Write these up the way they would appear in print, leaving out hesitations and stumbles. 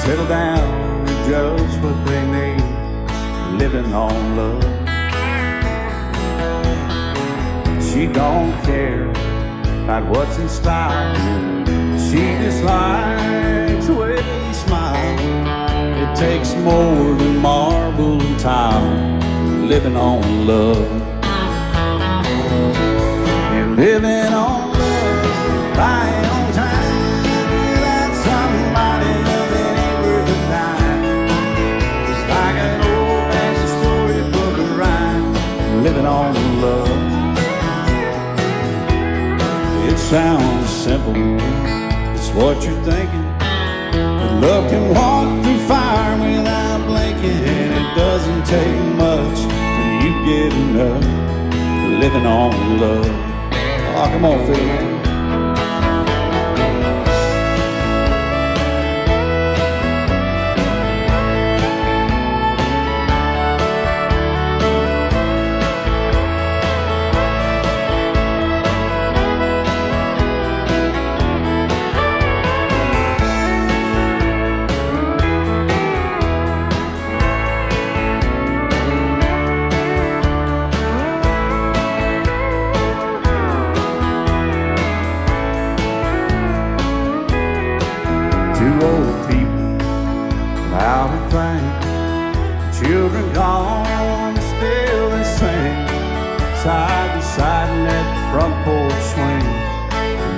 settle down and just what they need, living on love. She don't care about what's in style, she just likes the way you smile. It takes more than marble and tile, living on love. And living on love, buying on time, without somebody loving ain't worth a dime. It's like an old-fashioned storybook of rhyme, living on love. It sounds simple, it's what you're thinking, but love can walk through fire without blinking. And it doesn't take much when you get enough, living on love. Oh, come on, Phil, man. Two old people without a thing, children gone, still they sing, side by side in that front porch swing,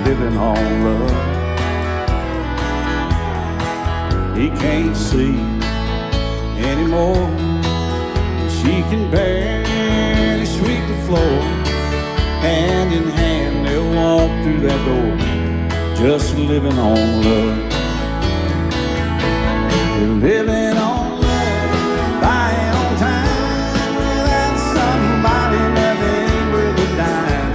living on love. He can't see anymore, she can barely sweep the floor. Hand in hand they'll walk through that door, just living on love. Living on love, buying on time, without somebody nothing ain't worth a dime.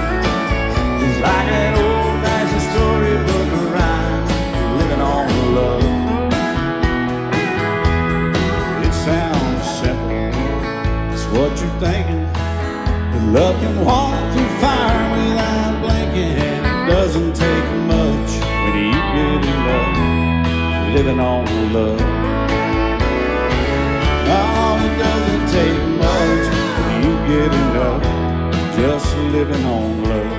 It's like that old-fashioned storybook of rhyme, living on love. It sounds simple, it's what you're thinking, but love can walk through fire without blinking. And it doesn't take much when you get enough, living on love. Oh, it doesn't take much when you get enough, just living on love.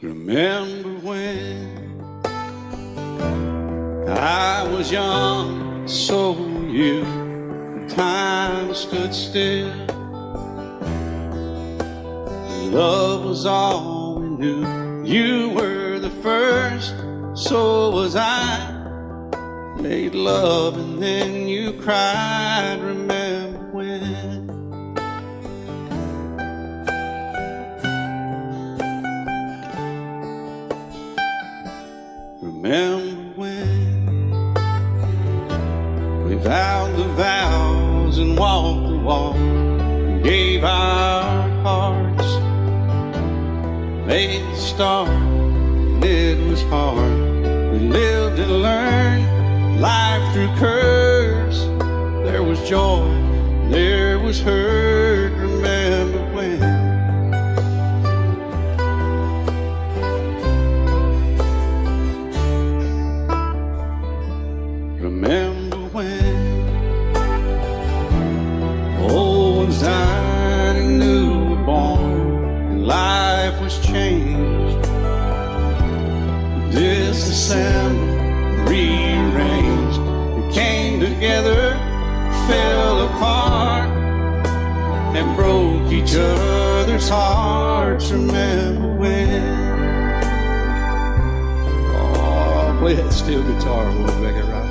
Remember when I was young, so were you. Time stood still, love was all we knew. You were the first, so was I. Made love and then you cried. Remember when? Remember when we vowed the vows and walked the walk, and gave our hearts, made the start, and it was hard. We lived and learned life through curves. There was joy, there was hurt. Remember when? Remember when old ones died and new were born, and life was changed, disassembled, rearranged. We came together, fell apart, and broke each other's hearts. Remember when? Oh, play that steel guitar, we'll make it right.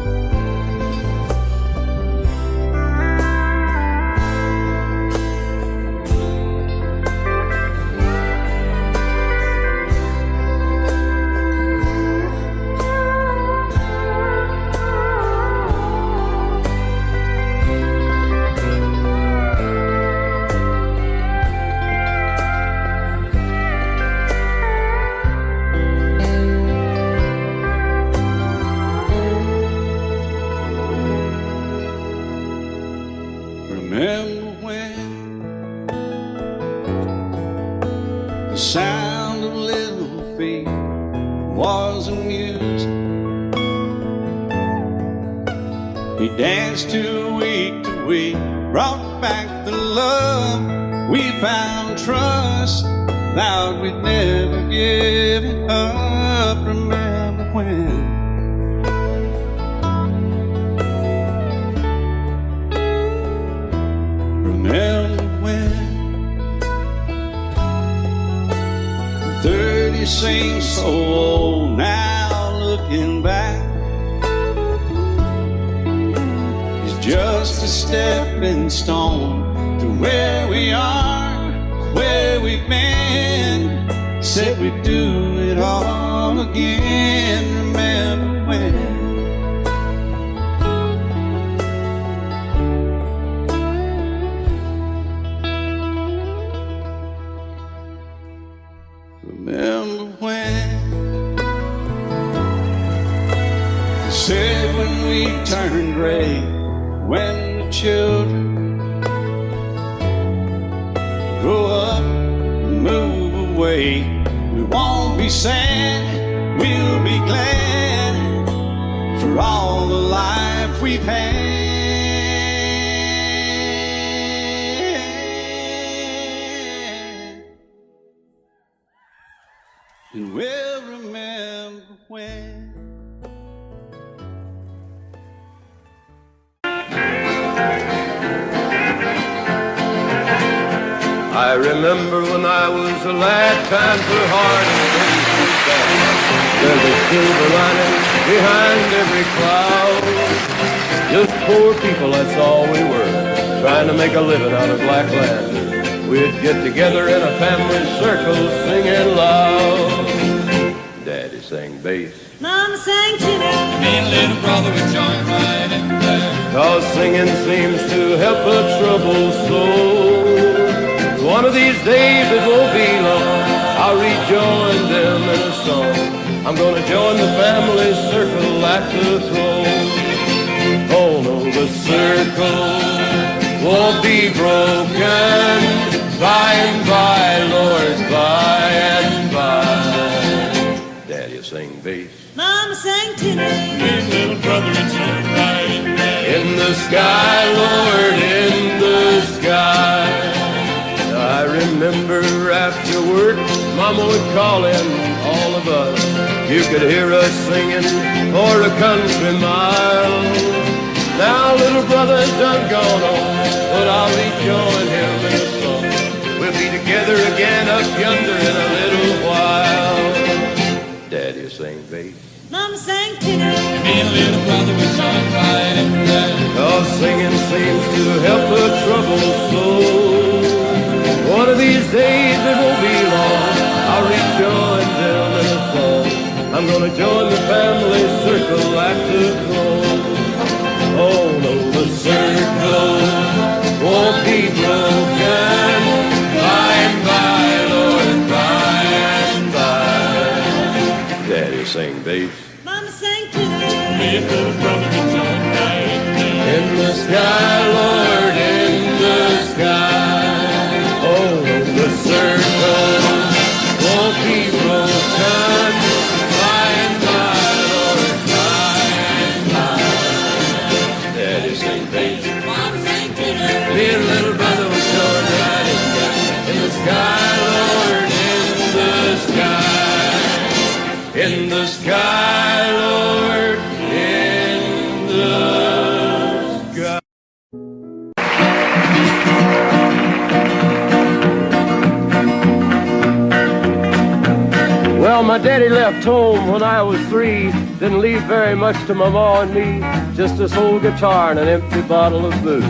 He danced to week, brought back the love. We found trust, vowed we'd never give it up. Remember when? Remember when? 30 seems so old now, looking back. It's just a stepping stone to where we are, where we've been. Said we'd do it all again. Remember when? Remember when? They said when we turned gray, when the children grow up and move away, we won't be sad, we'll be glad for all the life we've had. And we'll remember when. I remember when I was a lad, times were hard and things were bad. There's a silver lining behind every cloud. Just poor people, that's all we were, trying to make a living out of black land. We'd get together in a family circle, singing loud. Daddy sang bass, Mama sang tenor, me and little brother would join right in there. 'cause singing seems to help a troubled soul. One of these days, it won't be long, I'll rejoin them in a song. I'm gonna join the family circle at the throne. Oh no, the circle won't be broken. By and by, Lord, by and by. Daddy will sing bass, Mama sang tenor, Me and little brother would join right in there. in the sky, Lord, in the sky. I remember after work, Mama would call in all of us. You could hear us singing for a country mile. Now little brother's done gone on, but I'll rejoin him in a song. We'll be together again up yonder in a little while. Daddy will sing bass, Mama sang tenor, Me and little brother would join right in there. 'cause singing seems to help a troubled soul. One of these days, it won't be long, I'll rejoin them in a song. I'm gonna join the family circle at the throne. Oh no, the circle won't be broken. By and by, Lord, by and by. Daddy sing bass, Mama sang tenor, Me and little brother would join right in there. in the sky, Lord, in the sky. Oh, the circle won't be broken. By and by, Lord, by and by. Daddy sing bass, Mama sang tenor, me and little brother was going right in there. In the sky, Lord, in the sky. In the sky, Lord, in the sky. Well, my daddy left home when I was 3. Didn't leave very much to my ma and me. Just this old guitar and an empty bottle of booze.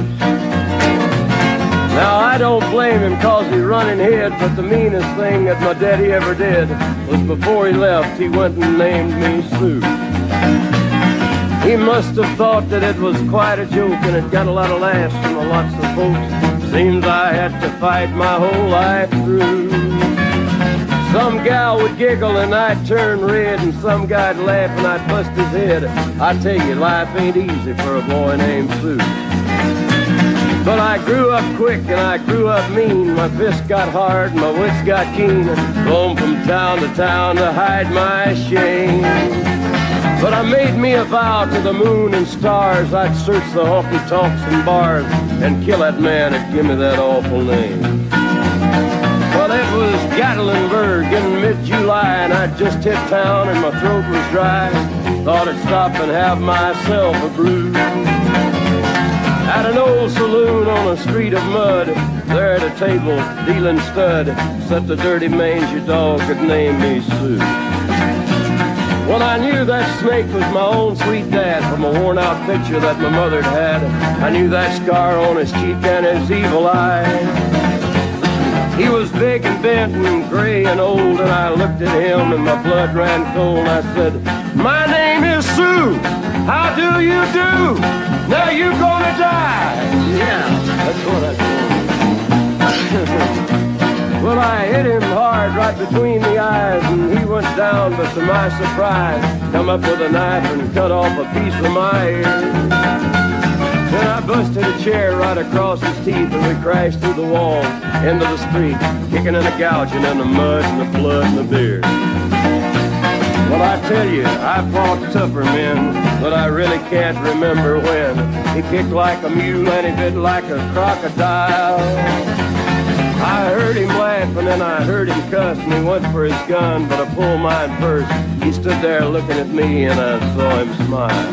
Now, I don't blame him 'cause he running hid, but the meanest thing that my daddy ever did was before he left, he went and named me Sue. He must have thought that it was quite a joke, and it got a lot of laughs from lots of folks. Seems I had to fight my whole life through. Some gal would giggle and I'd turn red, and some guy'd laugh and I'd bust his head. I tell you, life ain't easy for a boy named Sue. But I grew up quick and I grew up mean. My fists got hard and my wits got keen. Roamed from town to hide my shame. But I made me a vow to the moon and stars I'd search the honky-tonks and bars and kill that man that give me that awful name. Well, it was Gatlinburg in mid-July, and I'd just hit town and my throat was dry. Thought I'd stop and have myself a brew. At an old saloon on a street of mud, there at a table, dealing stud, sat the dirty mangy dog that named me Sue. Well, I knew that snake was my own sweet dad from a worn-out picture that my mother'd had. I knew that scar on his cheek and his evil eye. He was big and bent and gray and old, and I looked at him and my blood ran cold. And I said, "My name is Sue. How do you do? Now you're gonna die." Yeah, that's what I told him. Well, I hit him hard right between the eyes, and he went down, but to my surprise, come up with a knife and cut off a piece of my ear. Then I busted a chair right across his teeth, and we crashed through the wall into the street, kicking and a gouging in the mud and the blood and the beer. Well, I tell you, I fought tougher men, but I really can't remember when. He kicked like a mule and he bit like a crocodile. I heard him laugh and then I heard him cuss, and he went for his gun, but I pulled mine first. He stood there looking at me and I saw him smile.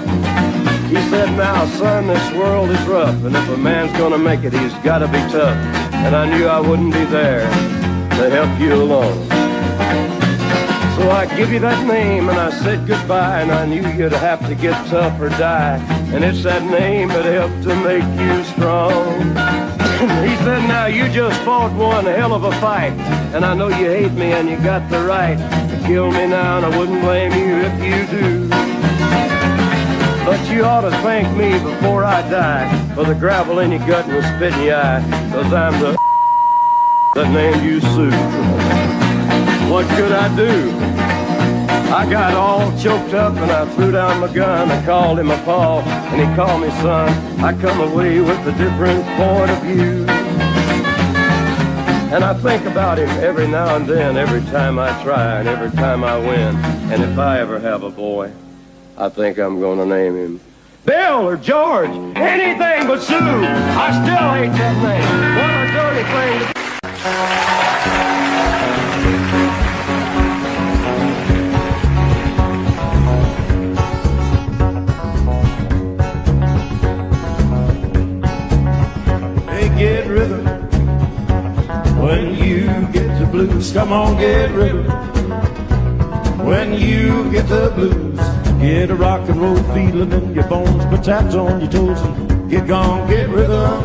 He said, "Now, son, this world is rough, and if a man's gonna make it, he's gotta be tough." And I knew I wouldn't be there to help you along. So I give you that name and I said goodbye, and I knew you'd have to get tough or die. And it's that name that helped to make you strong. He said, "Now you just fought one hell of a fight, and I know you hate me and you got the right to kill me now, and I wouldn't blame you if you do. But you ought to thank me before I die for the gravel in your gut and the spit in your eye, 'cause I'm the that named you Sue." What could I do? I got all choked up and I threw down my gun. I called him a paw and he called me son. I come away with a different point of view. And I think about him every now and then, every time I try and every time I win. And if I ever have a boy, I think I'm gonna name him Bill or George, anything but Sue. I still hate that name. What a dirty thing to get rhythm. When you get the blues, come on, get rhythm. When you get the blues, get a rock and roll feeling in your bones, put taps on your toes and get gone, get rhythm.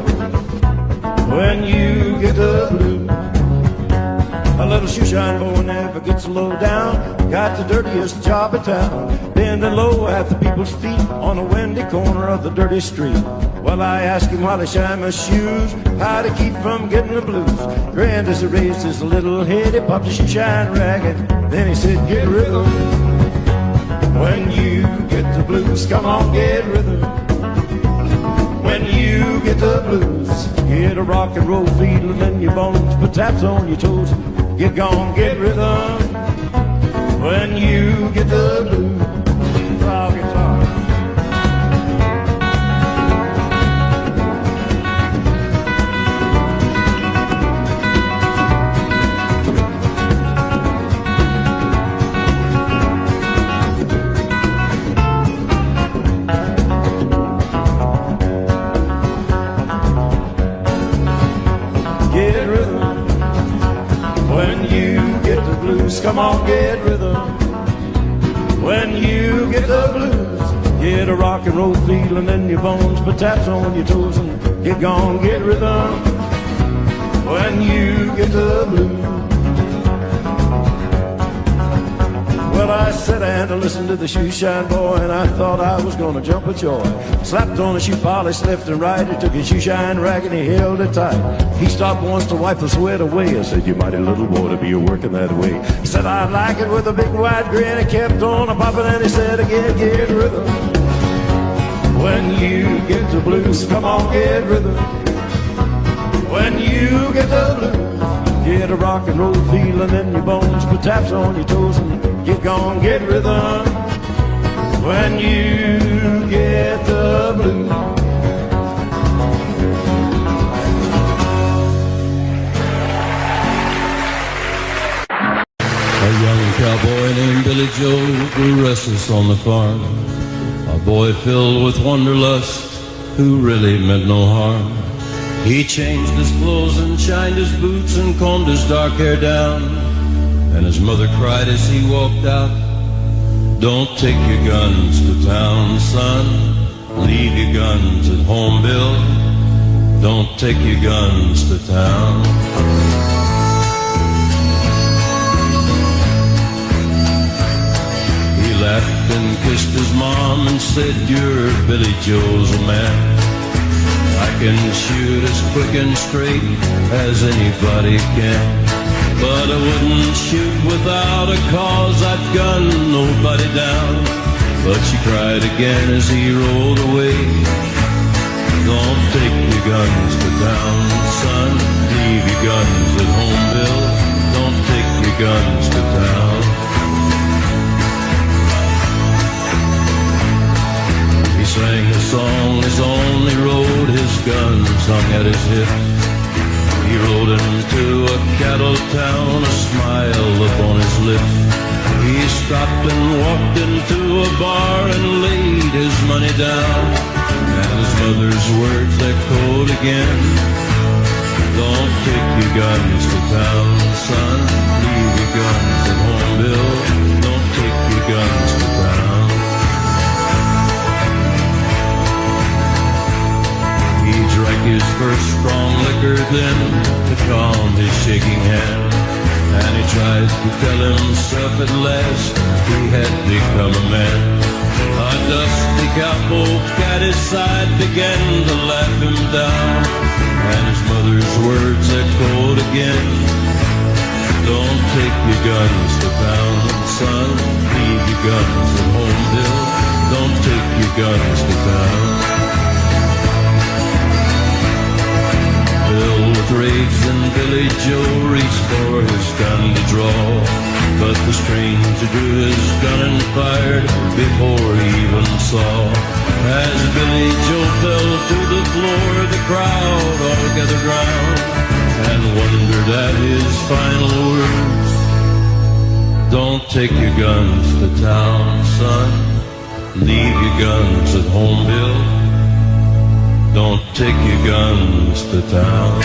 When you get the blues, a little shoeshine boy never gets low down, got the dirtiest job in town, bending low at the people's feet on a windy corner of the dirty street. Well, I asked him while he shined my shoes how to keep from getting the blues. Grinned as he raised his little head, he popped his shoeshine ragged. Then he said, "Get rhythm. When you get the blues, come on, get rhythm. When you get the blues, get a rock and roll feeling in your bones, put taps on your toes, get gone, get rhythm. When you get the blues." Oh, guitar. Come on, get rhythm. When you get the blues, get a rock and roll feeling in your bones, put taps on your toes and get gone, get rhythm. When you get the blues. Well, I sat down to listen to the shoeshine boy, and I thought I was gonna jump with joy. Slapped on a shoe polish left and right, he took his shoeshine rag and he held it tight. He stopped once to wipe the sweat away. I said, "You mighty little boy to be working that way." He said, "I like it," with a big wide grin. He kept on a popping and he said again, "Get rhythm. When you get the blues, come on, get rhythm. When you get the blues, get a rock and roll feeling in your bones, put taps on your toes and get gone, get rhythm. when you get the blues. A young cowboy named Billy Joe grew restless on the farm. A boy filled with wanderlust who really meant no harm. He changed his clothes and shined his boots and combed his dark hair down. And his mother cried as he walked out, "Don't take your guns to town, son. Leave your guns at home, Bill. Don't take your guns to town." He laughed and kissed his mom and said, "You're Billy Joe's a man. I can shoot as quick and straight as anybody can. But I wouldn't shoot without a cause, I'd gun nobody down." But she cried again as he rolled away, "Don't take your guns to town, son. Leave your guns at home, Bill. Don't take your guns to town." He sang a song as on he rode, his guns hung at his hips. He rode into a cattle town, a smile upon his lips. He stopped and walked into a bar and laid his money down. And his mother's words echoed again, "Don't take your guns to town, son. Leave your guns at home, Bill. Don't take your guns to town." He drank his first strong liquor then to calm his shaking hand. And he tried to tell himself at last he had become a man. A dusty cowpoke at his side began to laugh him down. And his mother's words echoed again, "Don't take your guns to town, son. Leave your guns at home, Bill. Don't take your guns to town." Filled with rage, and Billy Joe reached for his gun to draw. But the stranger drew his gun and fired before he even saw. As Billy Joe fell to the floor, the crowd all gathered round and wondered at his final words, "Don't take your guns to town, son. Leave your guns at home, Bill. Don't take your guns to town."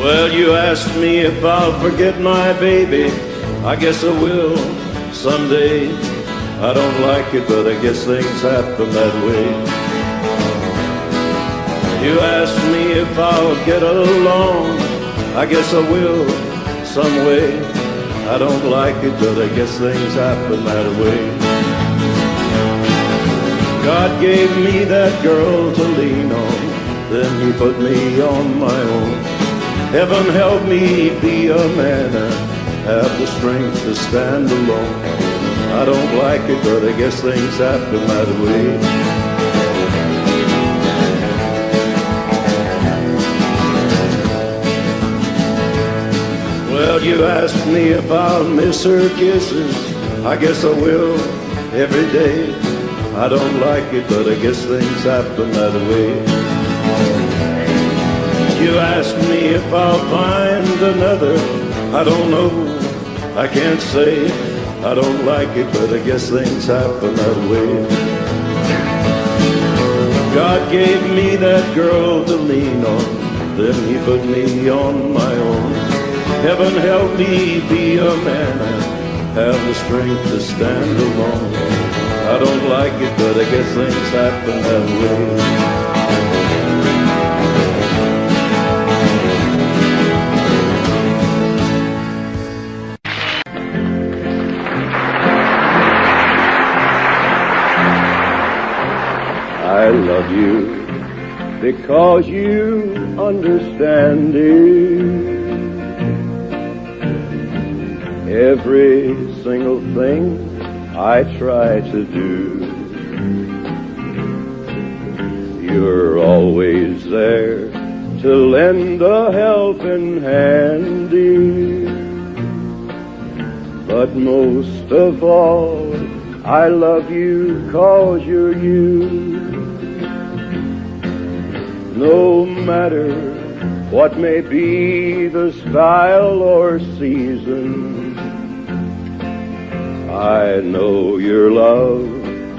Well, you asked me if I'll forget my baby. I guess I will someday. I don't like it, but I guess things happen that way. You asked me if I'll get along. I guess I will some way. I don't like it, but I guess things happen that way. God gave me that girl to lean on, then he put me on my own. Heaven help me be a man and have the strength to stand alone. I don't like it, but I guess things happen that way. Well, you asked me if I'll miss her kisses. I guess I will every day. I don't like it, but I guess things happen that way. You asked me if I'll find another. I don't know, I can't say. I don't like it, but I guess things happen that way. God gave me that girl to lean on, then he put me on my own. Heaven help me be a man and have the strength to stand alone. I don't like it, but I guess things happen that way. I love you because you understand it. Every single thing I try to do. You're always there to lend a helping hand, dear. But most of all, I love you 'cause you're you. No matter what may be the style or season, I know your love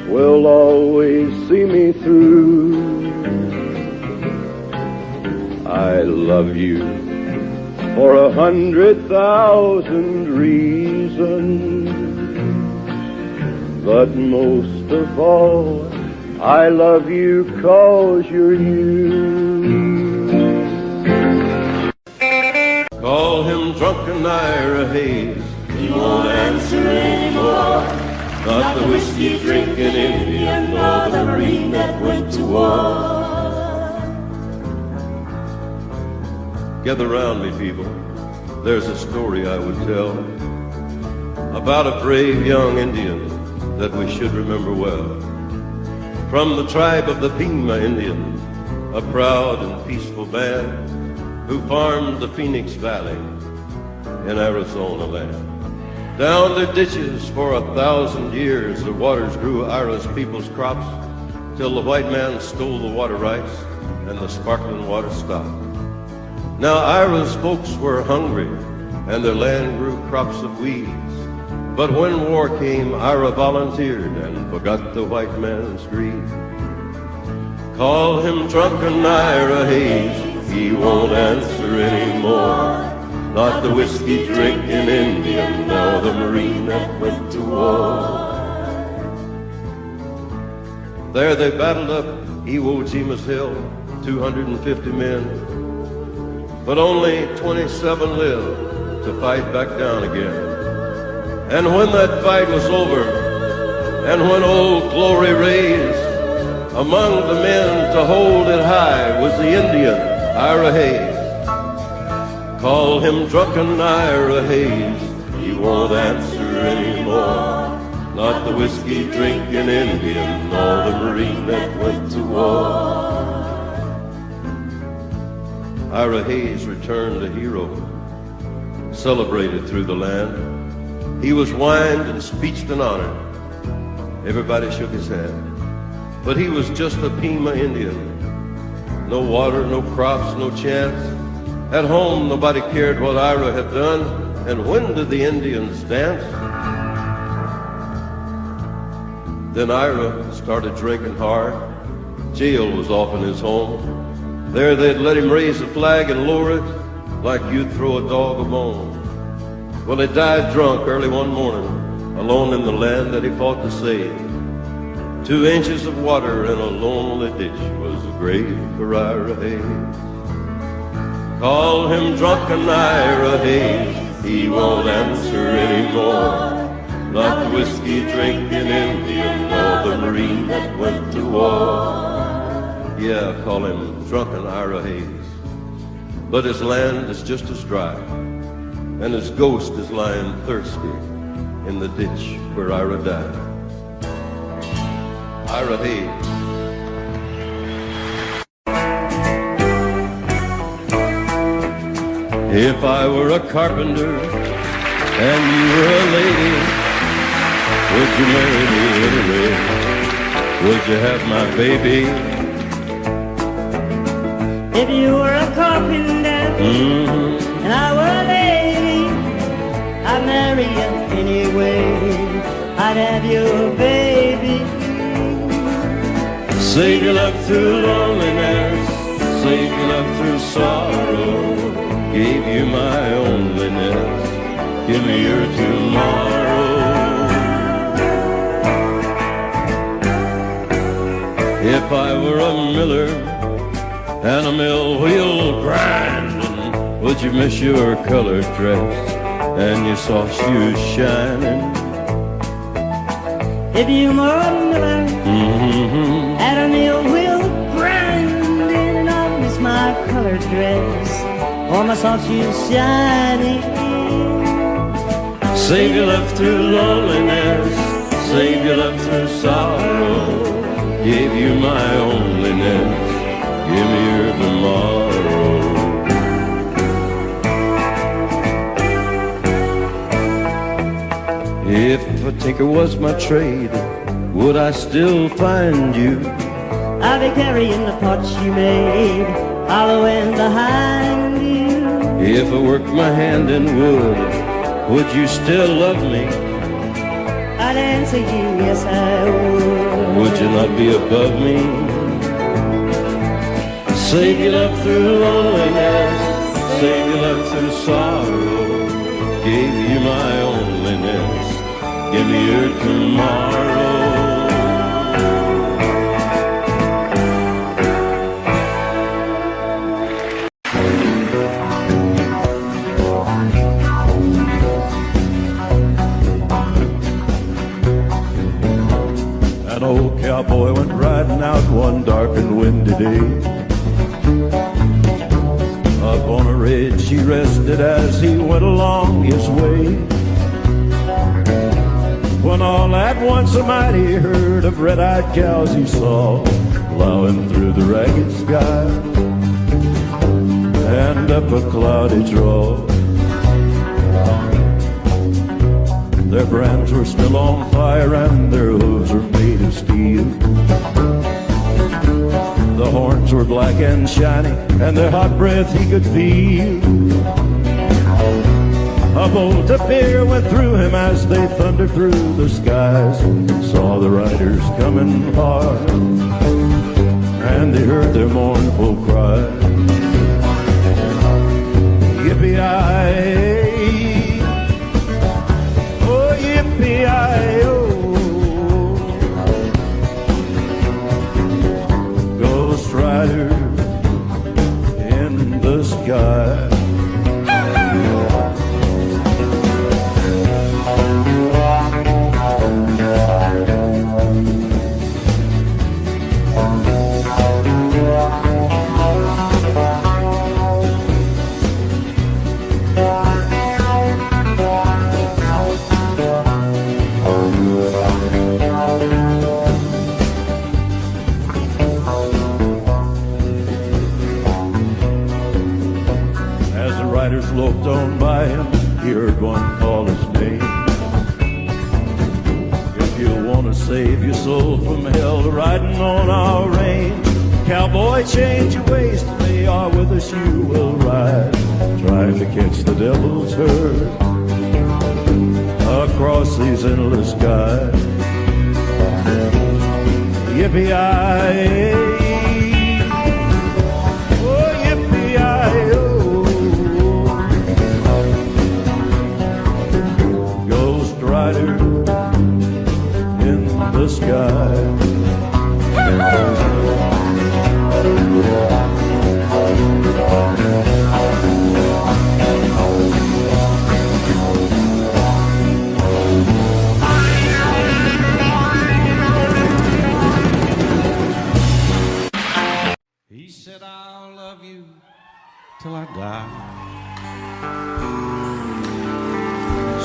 will always see me through. I love you for 100,000 reasons, but most of all, I love you 'cause you're you. Call him drunken Ira Hayes, he won't answer anymore. Not the whiskey drinking Indian, nor the Marine that went to war. Gather round me, people. There's a story I would tell about a brave young Indian that we should remember well. From the tribe of the Pima Indian, a proud and peaceful band who farmed the Phoenix Valley in Arizona land. Down their ditches for 1,000 years, the waters grew Ira's people's crops till the white man stole the water rights and the sparkling water stopped. Now Ira's folks were hungry and their land grew crops of weeds. But when war came, Ira volunteered and forgot the white man's greed. Call him drunken Ira Hayes, he won't answer anymore. Not the whiskey drinking Indian, nor the Marine that went to war. There they battled up Iwo Jima's hill, 250 men. But only 27 lived to fight back down again. And when that fight was over, and when Old Glory raised, among the men to hold it high was the Indian, Ira Hayes. Call him drunken Ira Hayes, he won't answer anymore. Not the whiskey drinking Indian, nor the Marine that went to war. Ira Hayes returned a hero, celebrated through the land. He was wined and speeched and honored. Everybody shook his hand. But he was just a Pima Indian. No water, no crops, no chance. At home, nobody cared what Ira had done. And when did the Indians dance? Then Ira started drinking hard. Jail was often his home. There they'd let him raise the flag and lower it like you'd throw a dog a bone. Well, he died drunk early one morning, alone in the land that he fought to save. 2 inches of water in a lonely ditch was a grave for Ira Hayes. Call him drunken Ira Hayes, he won't answer anymore. Not the whiskey drinking Indian, nor the Marine that went to war. Yeah, call him drunken Ira Hayes. But his land is just as dry, and his ghost is lying thirsty in the ditch where Ira died. Ira Hayes. If I were a carpenter and you were a lady, would you marry me anyway? Would you have my baby? If you were a carpenter and I were a lady, I'd marry you anyway. I'd have your baby. Save your love through loneliness, save your love through sorrow. Gave you my loneliness, give me your tomorrow. If I were a miller and a mill wheel grinding, would you miss your colored dress and your soft shoes shining? If you were a miller and a mill wheel grinding, I'd miss my colored dress or my soft shoes shining. Save your love through loneliness, save your love through sorrow. Gave you my onlyness, give me your tomorrow. If a tinker was my trade, would I still find you? I'll be carrying the pots you made, following behind you. If I worked my hand in wood, would you still love me? I'd answer you, yes I would. Would you not be above me? Save your love through loneliness, save your love through sorrow. Gave you my onlyness, give me your tomorrow. An old cowboy went riding out one dark and windy day. Up on a ridge he rested as he went along his way, when all at once a mighty herd of red-eyed cows he saw plowing through the ragged sky and up a cloudy draw. Their brands were still on fire and their hooves were made of steel. The horns were black and shiny and their hot breath he could feel. A bolt of fear went through him as they thundered through the skies. Saw the riders coming hard and they heard their mournful cry. Yippee-yi-yi, oh yippee-yi-yo. Ghost rider in the sky. Loped on by him, he heard one call his name. If you want to save your soul from hell, riding on our range, cowboy, change your ways, today or with us you will ride, trying to catch the devil's herd across these endless skies. Yippee-yi-yi, oh yippee-yi-yo. Rider in the sky. He said, I'll love you till I die.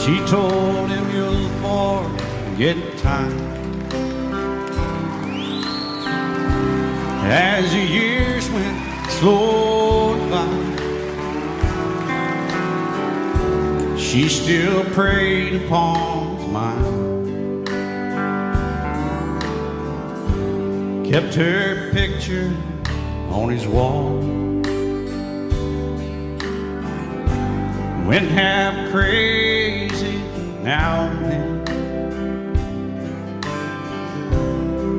She told him, you'll forget time. As the years went slowly by, she still preyed upon his mind, kept her picture on his wall, went half crazy now and then,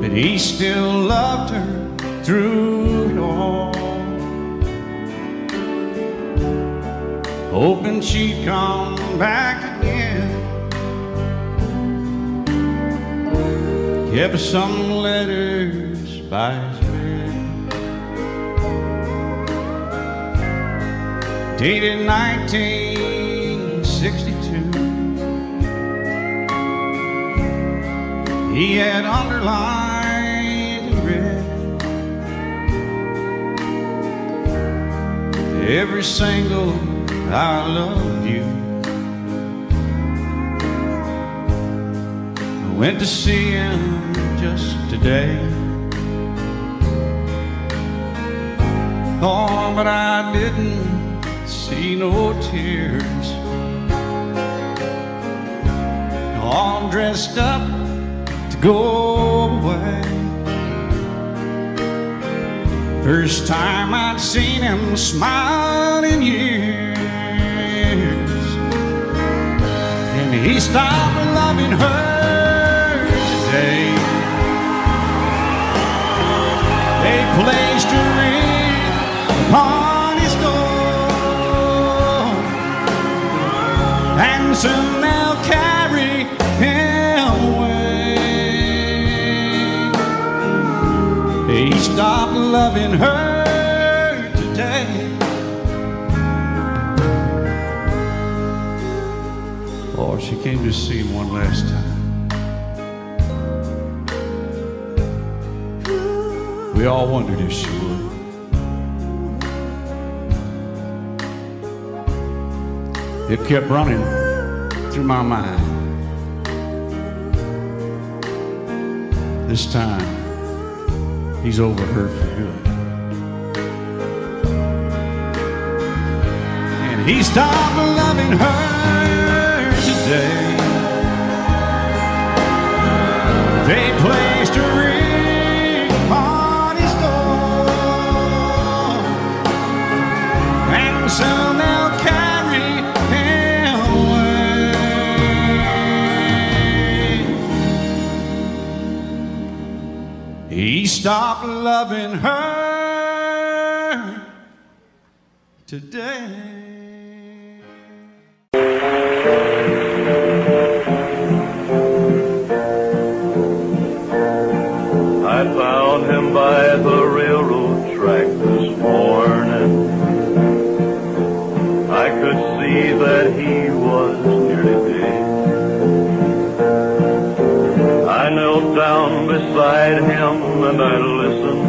but he still loved her through it all, hoping she'd come back again. Kept some letters by his bed, dated 1962. He had underlined in red every single I love you. went to see him just today. Oh, but I didn't see no tears. All dressed up to go away. First time I'd seen him smile in years. And he stopped loving her today. They placed a ring upon his door, and soon they'll carry him away. He stopped loving her today. Oh, she came to see him one last time. We all wondered if she would. It kept running through my mind. This time, he's over her for good. And he stopped loving her today. They placed a ring on his door, and soon they'll carry him away. He stopped loving her today. I found him by the railroad track this morning. I could see that he was nearly dead. I knelt down beside him and I listened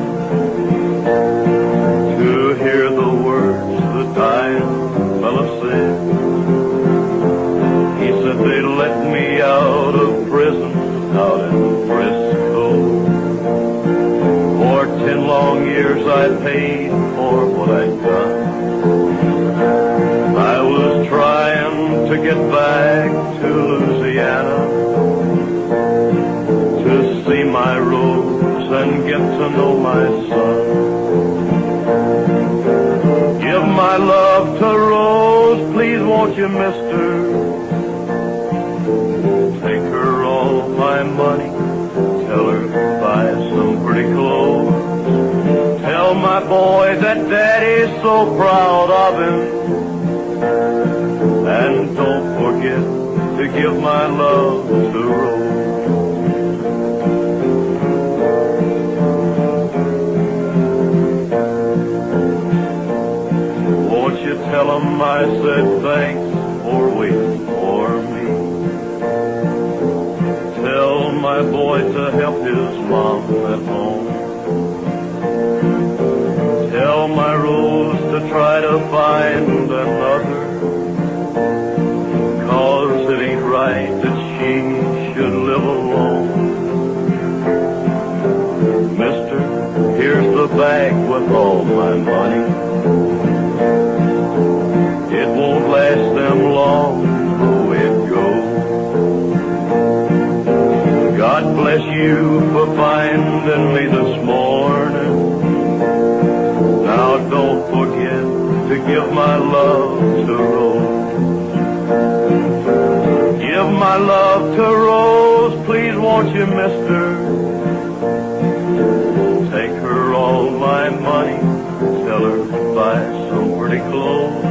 to hear the words the dying fella said. He said they let me out of prison out in Frisco. For 10 long years I paid for what I'd done. I was trying to get back to Louisiana to see my Rose and get to know my son. Give my love to Rose, please won't you, mister? Take her all my money, tell her buy some pretty clothes. Tell my boy that Daddy's so proud of him. And don't forget to give my love to Rose. Won't you tell him I said thanks for waiting for me? Tell my boy to help his mom at home. Tell my Rose to try to find another, 'cause it ain't right that she should live alone. Mister, here's the bag with all my money. It won't last them long the way it goes. God bless you for finding me this morning. Now don't forget to give my love to Rose. Give my love to Rose, please won't you, mister? Take her all my money, tell her buy some pretty clothes.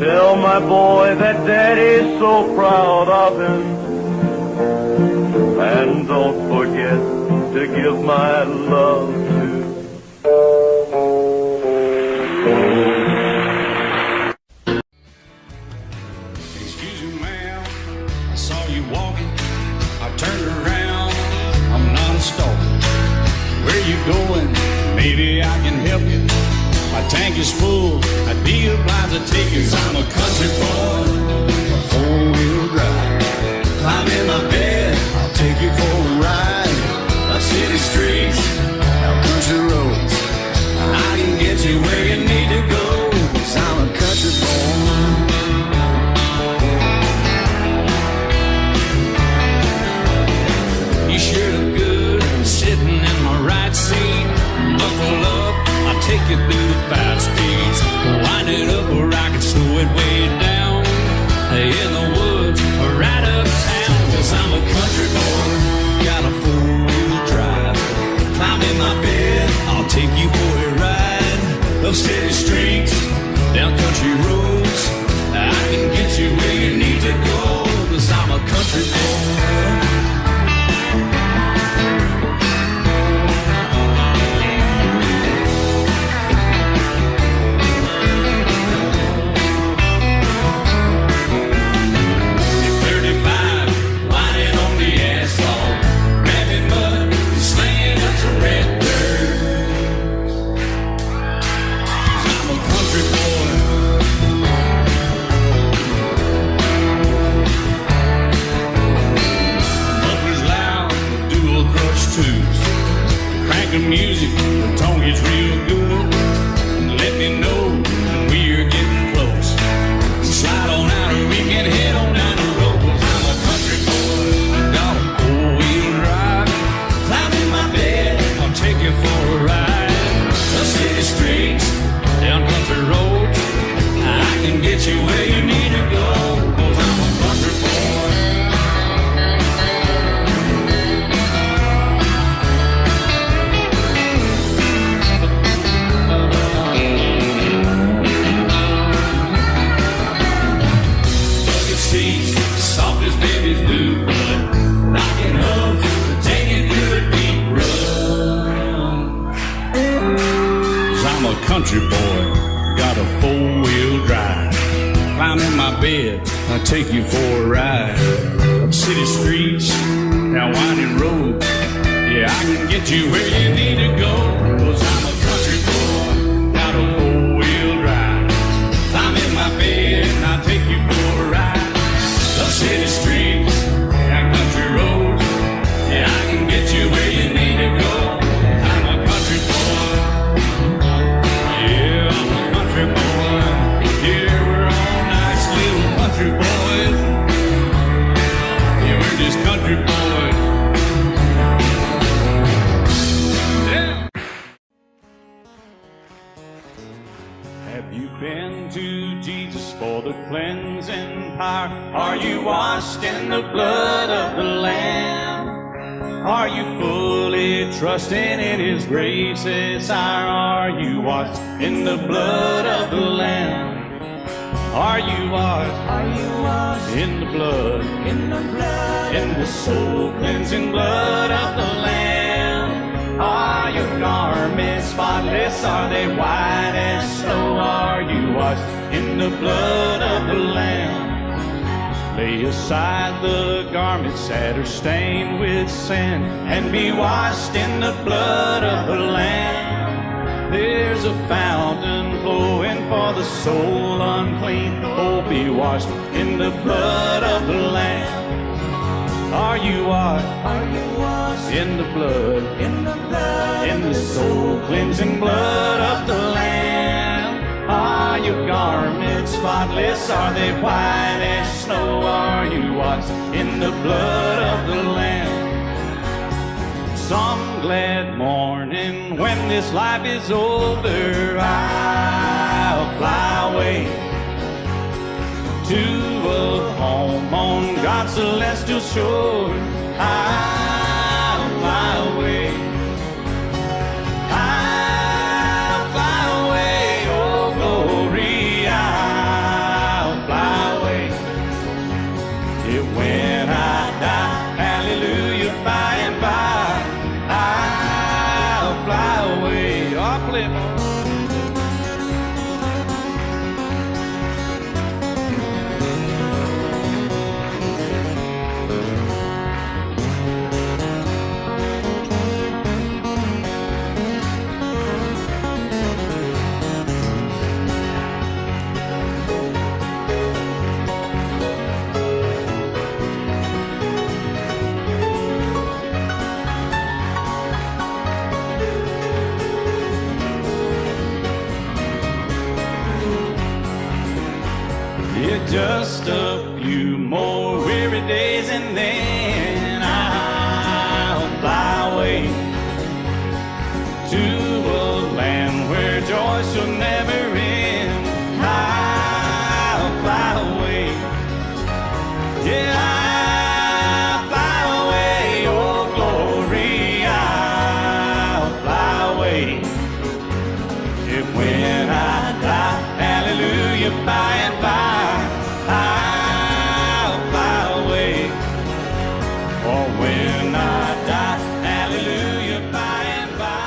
Tell my boy that Daddy's so proud of him. And don't forget to give my love to Excuse me, ma'am, I saw you walking. I turned around, I'm not a stalker. Where you going? Maybe I can help you. My tank is full, I'd be obliged to take you. 'Cause I'm a country boy, a 4-wheel drive. Climb in my bed, I'll take the music, the tone gets real good. Let me know when we're getting close. Slide on out or we can head on down the road. 'Cause I'm a country boy, got a four-wheel drive. Climb in my bed, I'll take you for a ride. The city streets, down country roads, I can get you where you need to go. 'Cause I'm a country boy. Soft as babies do, but knocking up to take you through a deep run. 'Cause I'm a country boy, got a four-wheel drive. Climb in my bed, I'll take you for a ride. Up city streets, down winding roads, yeah, I can get you where you need to go. 'Cause I'm a country boy, got a four-wheel drive. Climb in my bed, and I'll take you for a ride. City streets and country roads, yeah, I can get you where you need to go. I'm a country boy, yeah, I'm a country boy. Yeah, we're all nice little country boys. Yeah, we're just country boys. Yeah. Have you been to Jesus for the cleansing power? Are you washed in the blood of the Lamb? Are you fully trusting in His grace as hour? Are you washed in the blood of the Lamb? Are you washed? Are you washed in the blood? In the blood? In the soul cleansing blood of the Lamb? Are your garments spotless? Are they white as snow? Are you washed in the blood of the Lamb? Lay aside the garments that are stained with sin and be washed in the blood of the Lamb. There's a fountain flowing for the soul unclean. Oh, be washed in the blood of the Lamb. Are you washed? Are you washed in the blood? In the blood? In the soul cleansing blood of the Lamb. Are your garments spotless? Are they white as snow? Are you washed in the blood of the Lamb? Some glad morning when this life is over, I'll fly away to a home on God's celestial shore. I'll fly away. I'll fly away, oh glory, I'll fly away. Yeah, when I die, hallelujah, by and by, I'll fly away. I'll play it. Just a few more weary days and then I'll fly away to a land where joy shall never end. I'll fly away. Yeah, I'll fly away, oh glory, I'll fly away. Yeah, when I die, hallelujah, by and by, I'll fly away. Or when I die, hallelujah, by and by,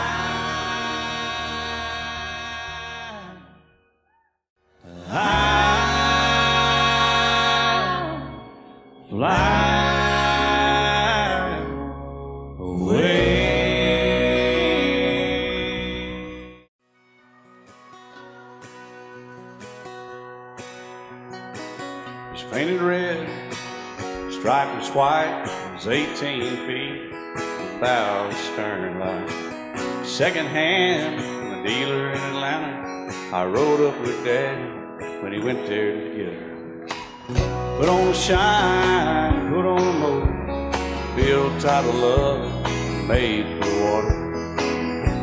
I'll fly away. It's painted red, striped was white, it was 18 feet without a stern light. second hand from a dealer in Atlanta. I rode up with Daddy when he went there to get her. Put on a shine, put on a motor, built tight of love, made for the water.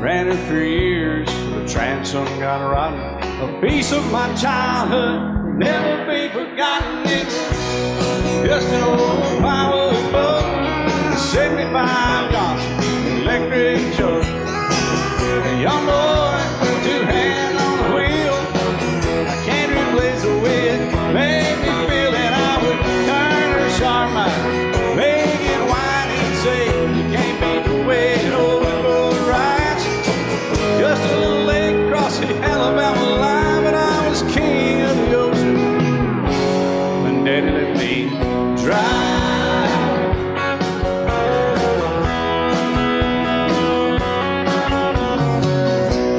Ran her for years, the transom got rotten. A piece of my childhood, never be forgotten. It was just an old plywood boat, 75 Johnson electric truck. A young boy, two hands on the wheel. I can't replace the way it made me feel that I would turn her sharp mind, make it wide and say, you can't beat the way an old boat rides. Just a little lake across the Alabama line, but I was king of the ocean when Daddy let me drive.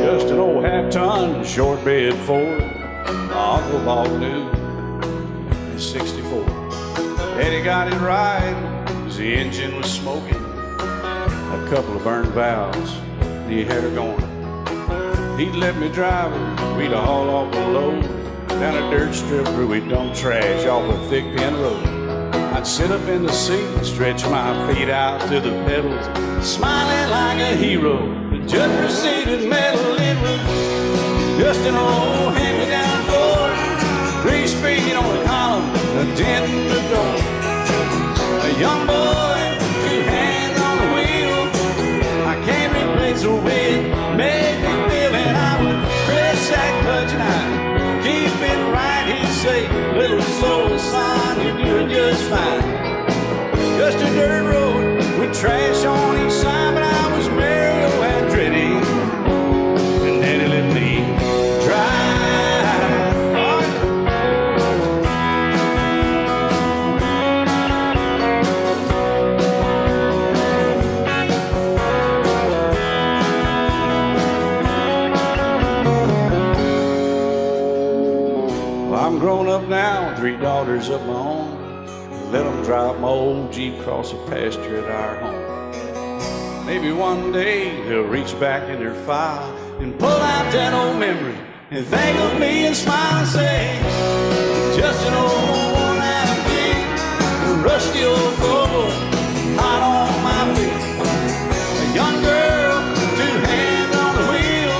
Just an old half-ton short bed Ford, my uncle bought new in '64. Daddy got it right, 'cause the engine was smoking, a couple of burned valves, and he had her going. He'd let me drive her, we'd haul off a load down a dirt strip where we'd dump trash off a thick pin road. I'd sit up in the seat and stretch my feet out to the pedals, smiling like a hero. The judge proceeded metal, it was just an old hand-me-down Ford, 3-speed on the column, a dent in the door. A young boy, two hands on the wheel. I can't replace the way it made me feel, and I would press that clutch and I'd keep it right. He'd say, little slower, son, you're doing just fine. Just a dirt road with trash on each side, but I was Mario Andretti, and Daddy let me drive. Well, I'm grown up now, 3 daughters of my own. Let them drive my old Jeep across the pasture at our home. Maybe one day they'll reach back in their file and pull out that old memory and think of me and smile and say, just an old worn-out Jeep, a rusty old Ford, hot on my feet. A young girl, 2 hands on the wheel.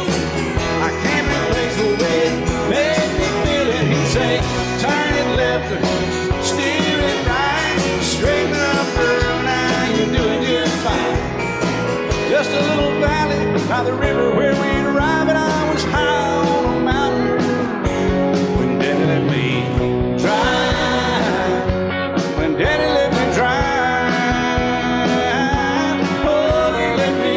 I can't replace the way it made me feel it. He'd say, turn it left or steer it right, straighten up, girl, now you're doing just fine. Just a little valley by the river where we'd arrive, and I was high on a mountain when Daddy let me drive. When Daddy let me drive, oh, he let me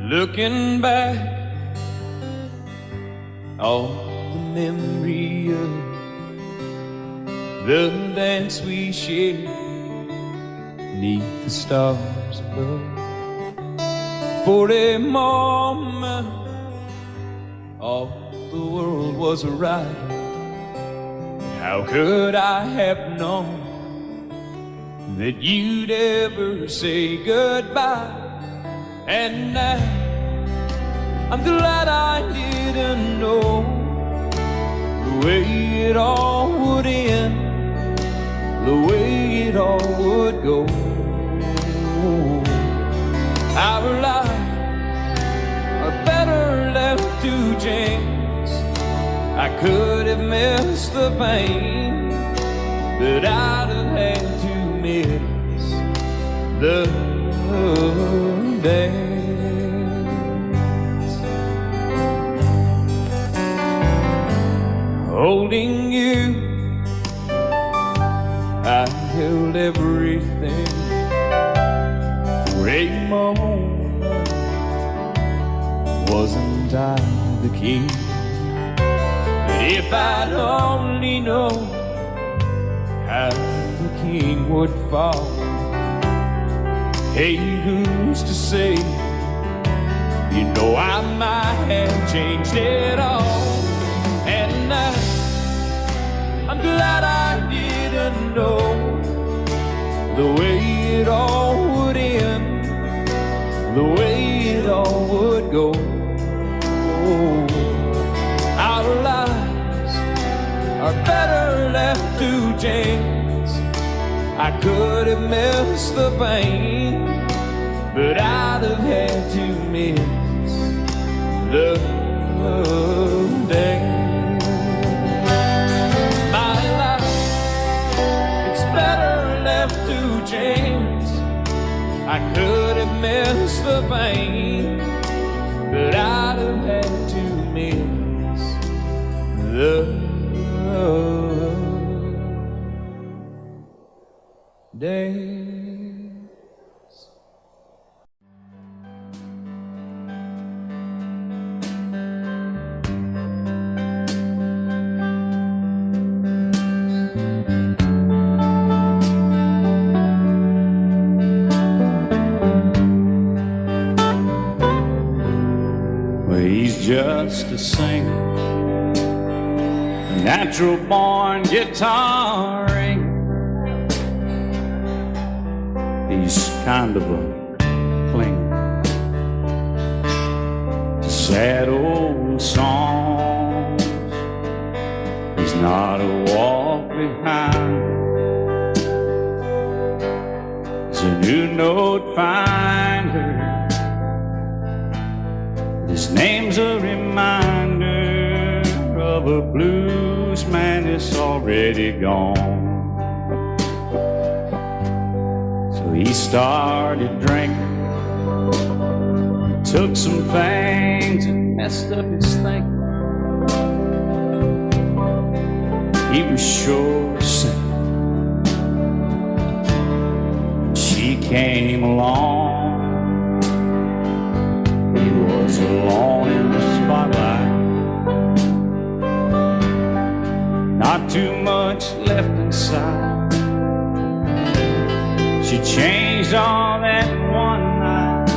Looking back, all the memory of the dance we shared neath the stars above. For a moment, all the world was right. How could I have known that you'd ever say goodbye? And now I'm glad I didn't know the way it all would end, the way it all would go. Our lives are better left to chance. I could have missed the pain, but I'd have had to miss the dance. Holding you, I held everything for a moment. Wasn't I the king? But If I'd only known how the king would fall. Hey, who's to say? You know I might have changed it all. And I'm glad I didn't know the way it all would end, the way it all would go. Our lives are better left to chance. I could have missed the pain, but I'd have had to miss the day. My life, it's better left to chance. I could have missed the pain, but I'd have had to miss the days. Well, he's just a singer, natural born guitaring. He's kind of a clinger to sad old songs. He's not a walk behind. He's a new note finder. His name's a reminder of a blues man that's already gone. So he started drinking, took some things and messed up his thinking. He was sure sick. She came along. He was alone in the spotlight. Not too much left inside. She changed all that one night.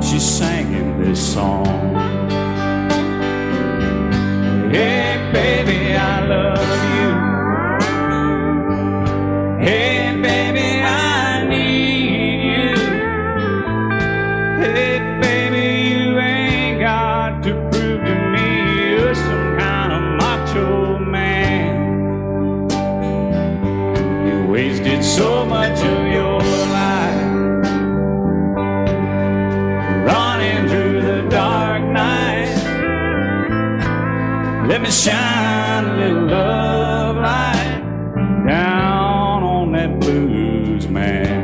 She sang him this song. Hey baby, I love you. Hey baby, I need you. Hey baby, you ain't got to prove to me you're some kind of macho man. You wasted so much of your life running through the dark night. Let me shine a little love light down on that blues man.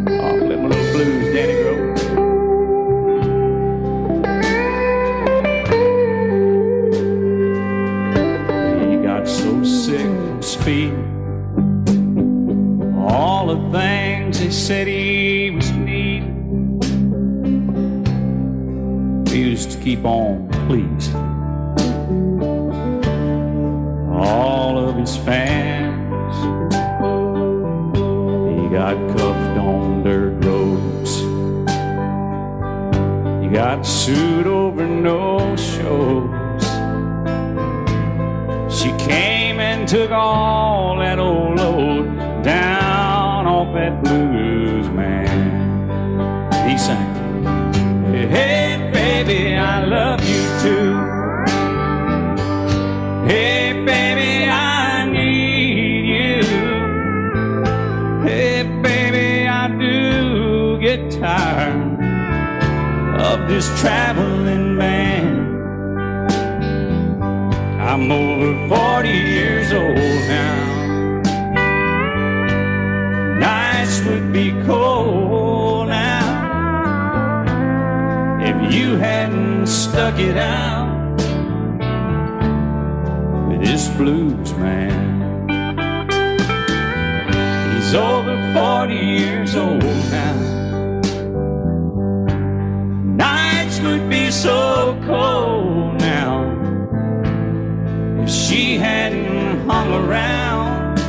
Oh, let my little blues daddy grow. He got so sick from speed. All the things they said he was needing. He used to keep on pleasing all of his fans. He got cuffed on dirt roads. He got sued over no shows. She came and took all that old load down off that blues man. He sang, hey baby, I love you too. Hey baby, I need you. Hey baby, I do get tired of this traveling man. I'm over 40 years old now. Nights would be cold now if you hadn't stuck it out with this blues man. He's over 40 years old now. Nights travel around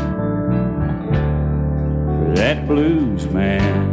for that blues man.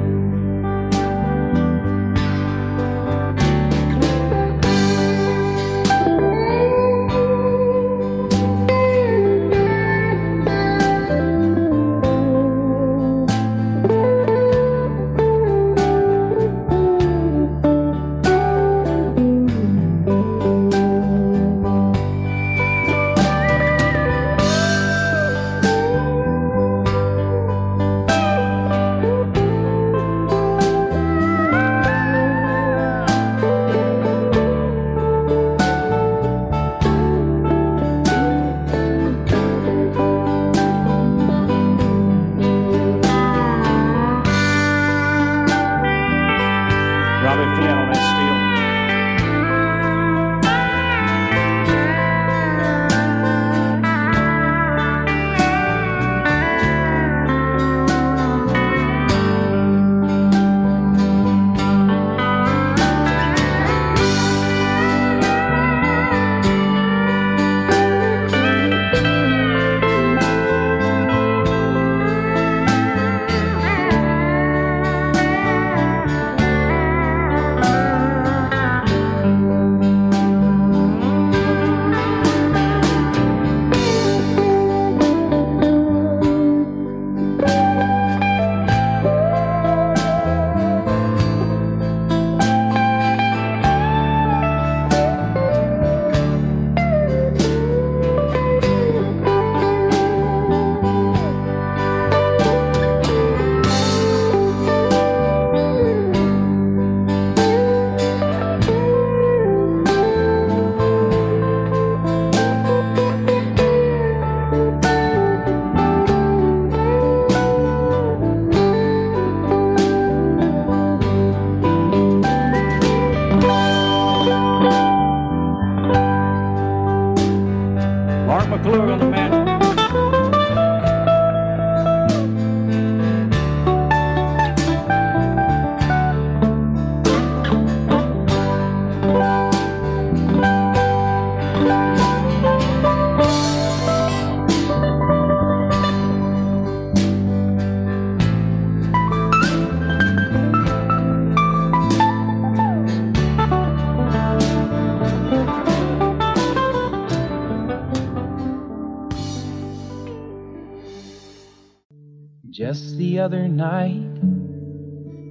Just the other night,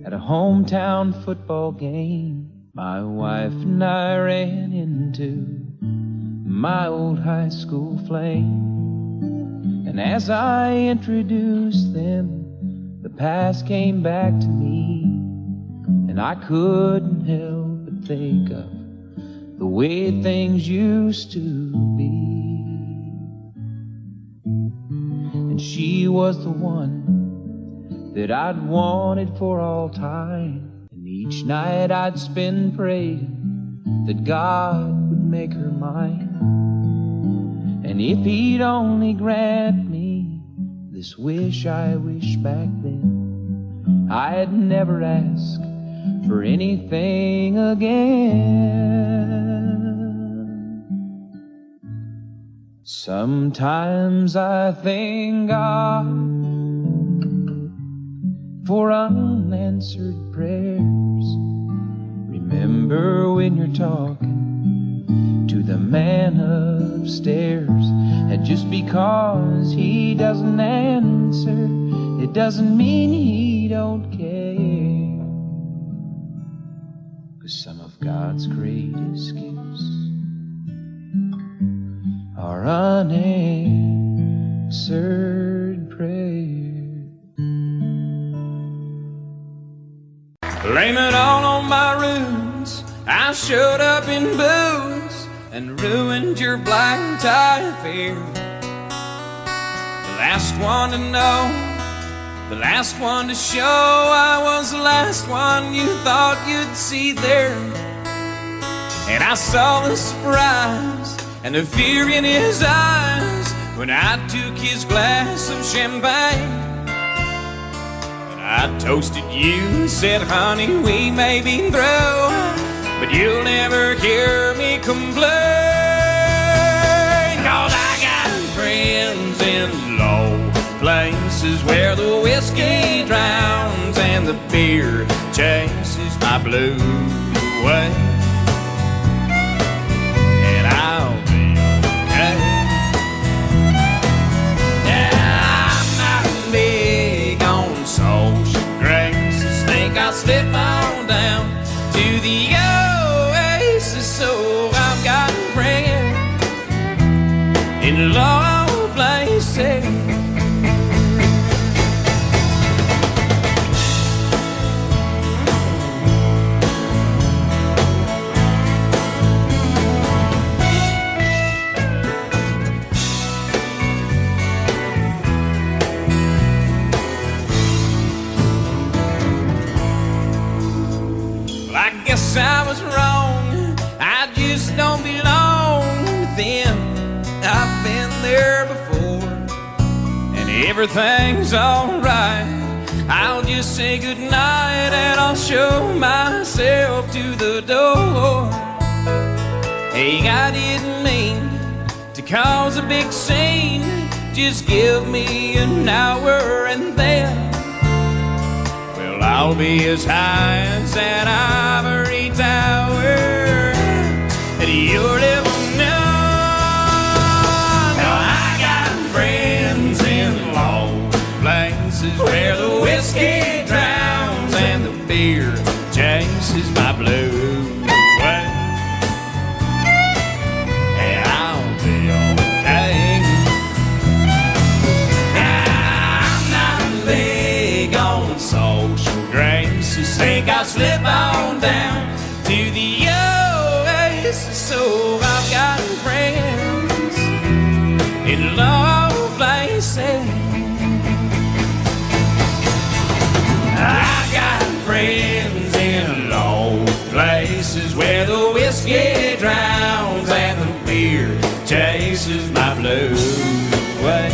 at a hometown football game, my wife and I ran into my old high school flame. And as I introduced them, the past came back to me, and I couldn't help but think of the way things used to be. And she was the one that I'd wanted for all time. And each night I'd spend praying that God would make her mine. And if he'd only grant me this wish I wished back then, I'd never ask for anything again. Sometimes I thank God for unanswered prayers. Remember when you're talking to the man upstairs, and just because he doesn't answer, it doesn't mean he don't care. 'Cause some of God's greatest gifts are unanswered prayers. Blame it all on my roots. I showed up in booze and ruined your black tie affair. The last one to know, the last one to show, I was the last one you thought you'd see there. And I saw the surprise and the fear in his eyes when I took his glass of champagne. I toasted you and said, honey, we may be through, but you'll never hear me complain. 'Cause I got friends places where the whiskey drowns and the beer chases my blues away. And I'll be okay. Yeah, I'm not big on social graces. Think I'll slip on down to the oasis. So I've got a friend in low places. Well, I guess I was wrong. I just don't belong with them. I've been there before, and everything's alright. I'll just say goodnight and I'll show myself to the door. Hey, I didn't mean to cause a big scene. Just give me an hour and then, well, I'll be as high as an ivory tower, and you'll never know. Friends in low places where the whiskey drowns and the beer chases my blues away. And I'll be okay. I'm not big on social graces. Think I'll slip on down to the oasis. So I've got friends in low places. I got friends in low places where the whiskey drowns and the beer chases my blues away.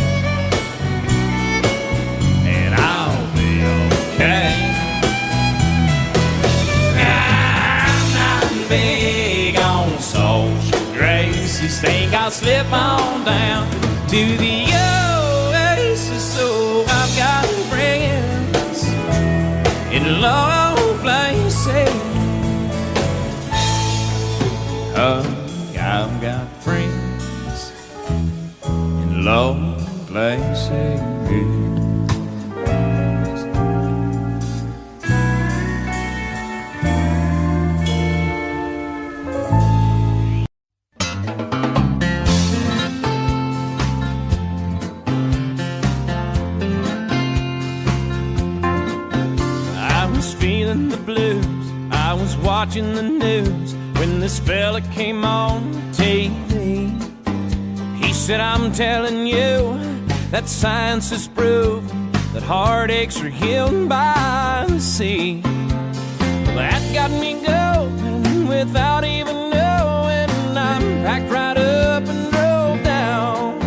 And I'll be okay. I'm not big on social graces. Think I'll slip on down to the oasis. So I've got friends in low places. I've got friends in low places. Watching the news when this fella came on TV. He said, I'm telling you that science has proven that heartaches are healed by the sea. Well, that got me going without even knowing. I packed right up and drove down.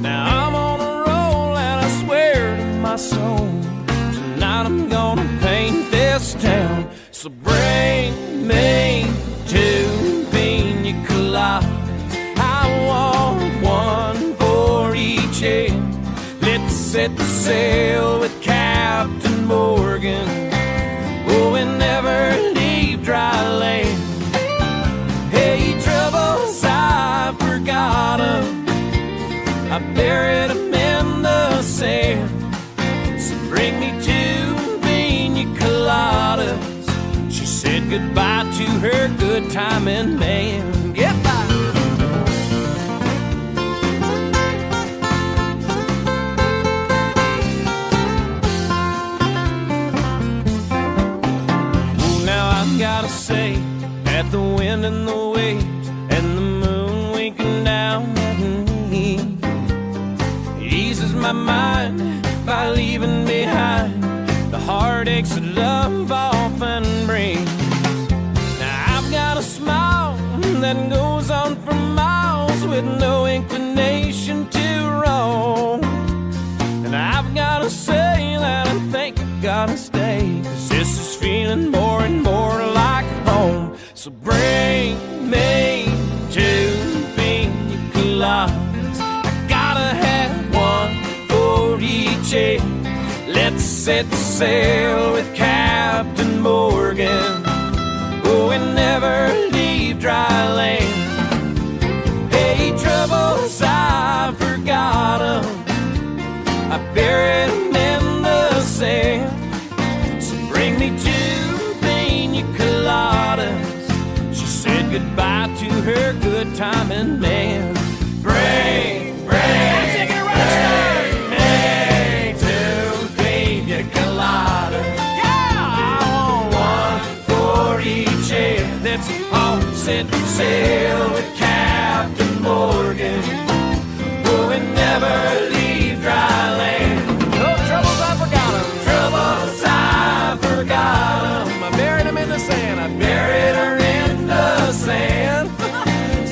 Now I'm on a roll and I swear to my soul, tonight I'm gonna paint this town. So bring me 2 pina coladas. I want one for each head. Let's set the sail with Captain Morgan. Oh, and never leave dry land. Hey, troubles I forgot 'em, I buried 'em in the sand. So bring me 2 pina coladas. Said goodbye to her good-timing man. Goodbye. Well, now I've gotta say that the wind and the waves and the moon winking down at me eases my mind by leaving behind the heartaches that love often brings. Now I've got a smile that goes on for miles with no inclination to roam. And I've gotta say that I think I gotta stay, 'cause this is feeling more and more like home. So bring me 2 pina coladas. I gotta have one for set sail with Captain Morgan. Oh, and never leave dry land. Hey, troubles, I forgot 'em. I buried 'em in the sand. So bring me 2 pina coladas. She said goodbye to her good timing man. Bring me 2 pina coladas. Yeah, I want 1 for each head. That's all set sail with Captain Morgan. Oh, and never leave dry land. No troubles, I forgot 'em. Troubles, I forgot 'em. I buried 'em in the sand. I buried her in the sand.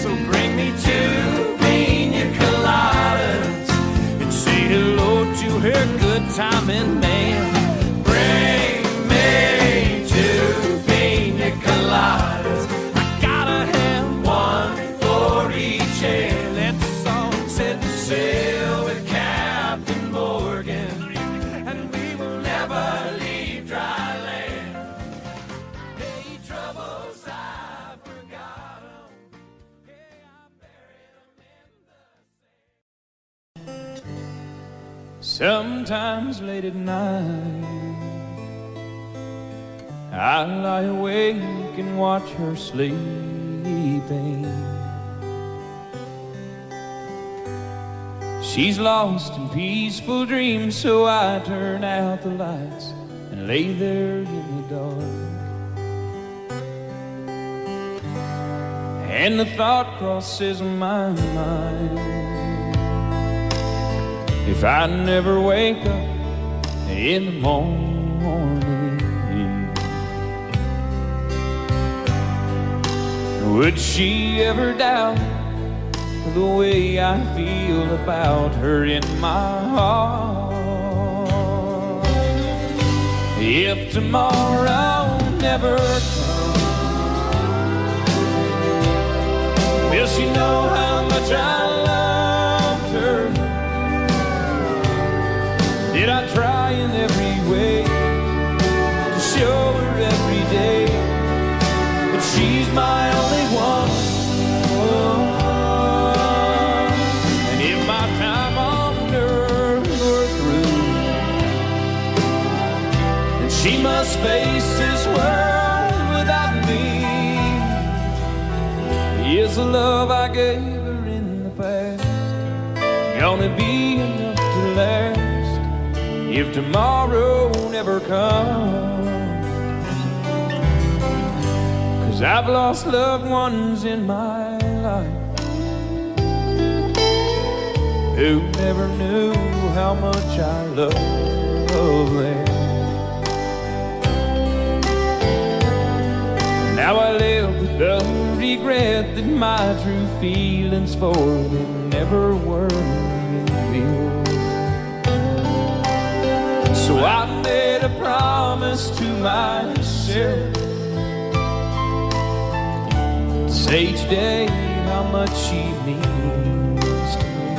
So bring me 2 pina coladas and say hello to her good timing man. Bring me 2 pina coladas. I gotta have 1 for each head. Let's all set sail with Captain Morgan, and we will never leave dry land. Hey, troubles, I forgot 'em. Hey, I buried 'em in the sand. Sometimes late at night, I lie awake and watch her sleeping. She's lost in peaceful dreams, so I turn out the lights and lay there in the dark. And the thought crosses my mind, if I never wake up in the morning, would she ever doubt the way I feel about her in my heart? If tomorrow never comes, will she know how much I loved her? Did I try in every way to show her every day that she's my only one? Oh. And if my time on earth were through, then she must face this world without me. Is the love I gave her in the past gonna be enough to last if tomorrow never comes? 'Cause I've lost loved ones in my life who never knew how much I love them. Now I live with the regret that my true feelings for them never were revealed. So I made a promise to myself to say each day how much she means to me,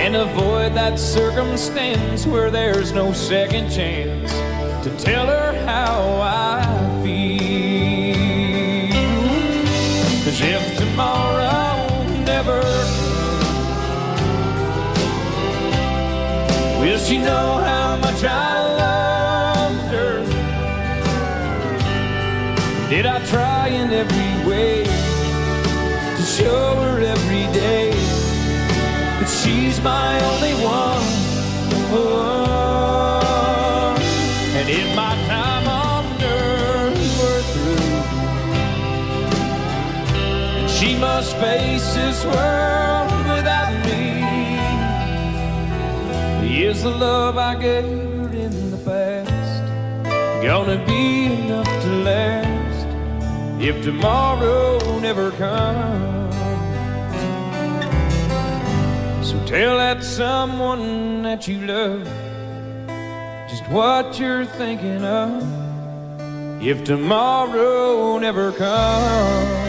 and avoid that circumstance where there's no second chance to tell her how I feel. 'Cause if tomorrow never comes, will she know how much I loved her? Did I try in every way to show her every day that she's my only one? Oh. And if my time on earth were through, and she must face this world without me, is the love I gave her in the past gonna be enough to last if tomorrow never comes? So tell that someone that you love just what you're thinking of if tomorrow never comes.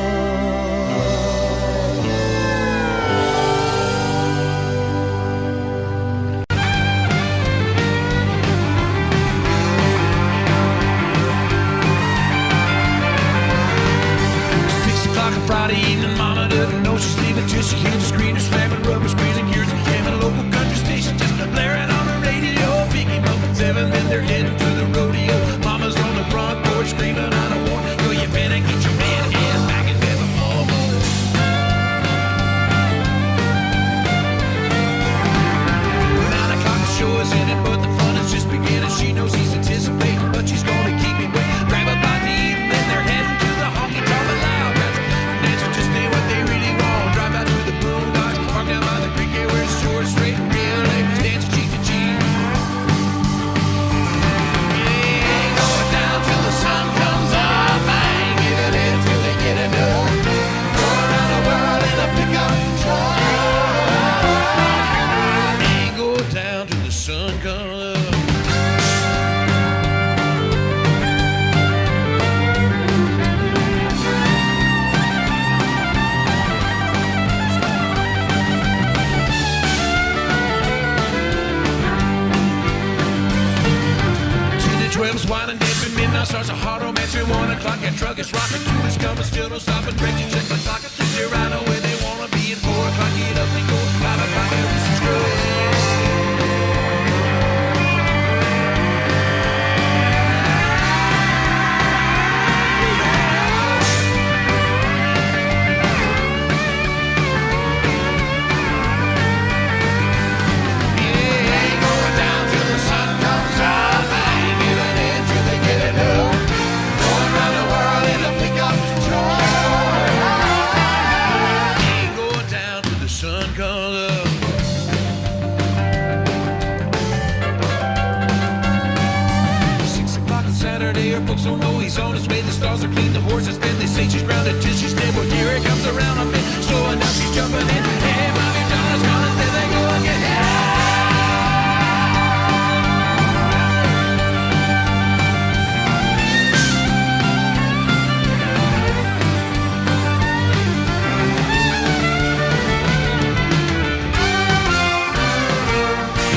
7, then they're heading to the rodeo. Mama's on the front porch screaming, I don't want. Girl, you better get your man ass back in bed before morning. 9 o'clock the show is ending, but the fun is just beginning. She knows he's anticipating, but she's gonna keep him waiting. Grab a bite to eat, and then they're heading to the honky tonk loud. Dancers just ain't what they really want. Drive out to the boondocks, park down by the creek, yeah, where it's short, straight, and real ladies dancing cheek to cheek. Yeah, going down till the sun comes up. I ain't giving in till they get enough. Going around the world in a pickup truck. Ain't going down till the sun comes up. Wine and dancing, midnight starts a hard romance. At 1 o'clock, that truck is rocking. 2 is coming, still don't stop. And break, you check the clock. 3, they're right away, they wanna be. At 4 o'clock, get up and go. 5 o'clock, everything's screwed. Folks don't know he's on his way. The stars are clean, the horses fed. They say she's grounded till she's dead. Well, here it comes around a bit. Slowing down, she's jumping in. Hey, mommy, Donna's gone, and there they go again.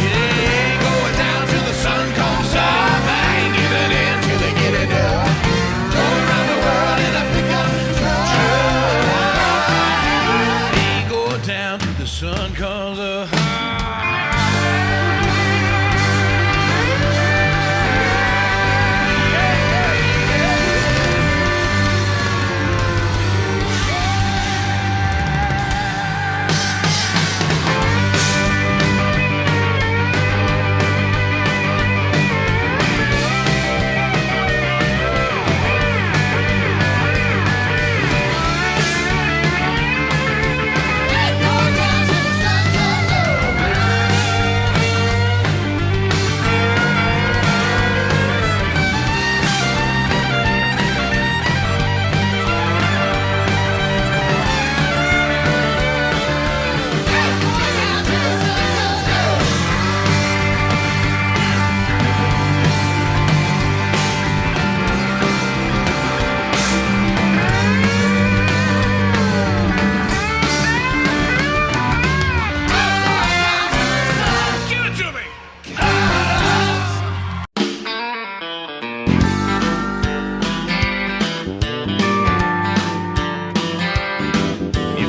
Yeah, going down till the sun comes up. I ain't giving in till they get it up. Going around the world in a pickup truck. Ain't going down till the sun comes up.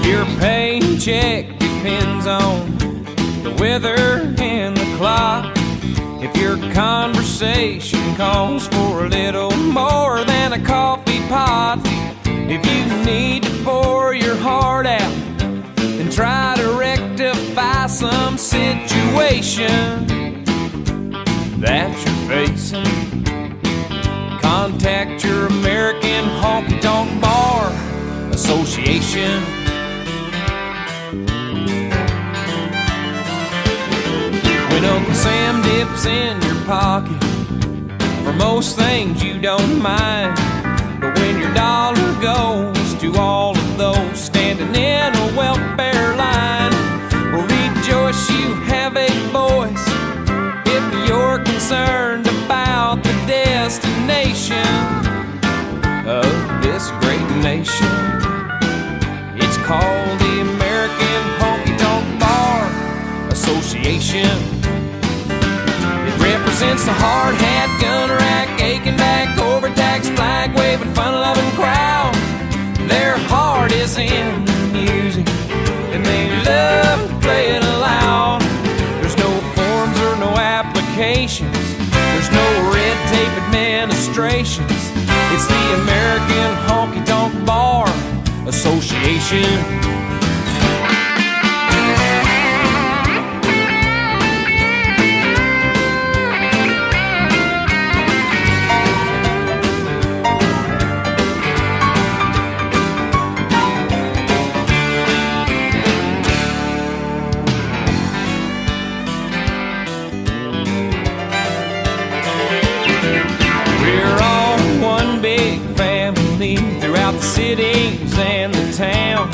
Your paycheck depends on the weather and the clock. If your conversation calls for a little more than a coffee pot, if you need to pour your heart out and try to rectify some situation that you're facing, contact your American Honky Tonk Bar Association. When Uncle Sam dips in your pocket, for most things you don't mind, but when your dollar goes to all of those standing in a welfare line, well, rejoice, you have a voice if you're concerned about the destination of this great nation. It's called the American Honky Tonk Bar Association. Represents the hard hat, gun rack, aching back, overtaxed, flag waving, fun loving crowd. Their heart is in the music, and they love to play it aloud. There's no forms or no applications. demonstrations. It's the American Honky Tonk Bar Association. The cities and the towns,